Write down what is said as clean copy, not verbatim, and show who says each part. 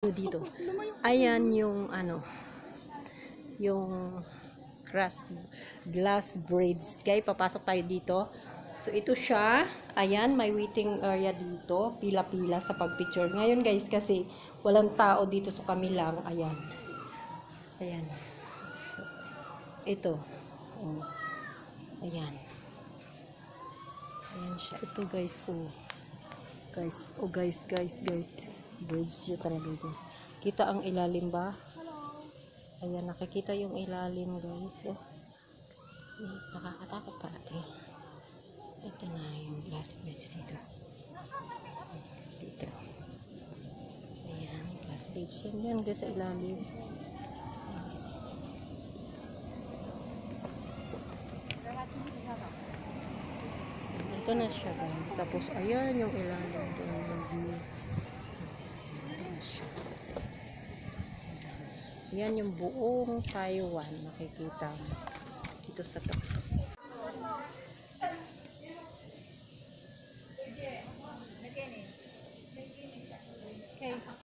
Speaker 1: Dito. Ayan yung ano, yung glass bridge. Okay, papasok tayo dito. So ito siya. Ayan, may waiting area dito. Pila-pila sa pagpicture. Ngayon guys, kasi walang tao dito so kami lang. Ayan. Ayan. So, ito. Oh. Ayan. Ayan siya. Ito guys, oh. Guys, bridge siya talaga guys. Kita ang ilalim ba? Ayan, nakikita yung ilalim guys. Oh. Nakakatakot pa natin. Ito na yung glass bridge dito. Dito. Ayan, glass bridge. Yan guys sa ilalim. Ito na siya guys. Tapos ayan yung ilalim doon. Yan yung buong Taiwan makikita dito sa to. Okay.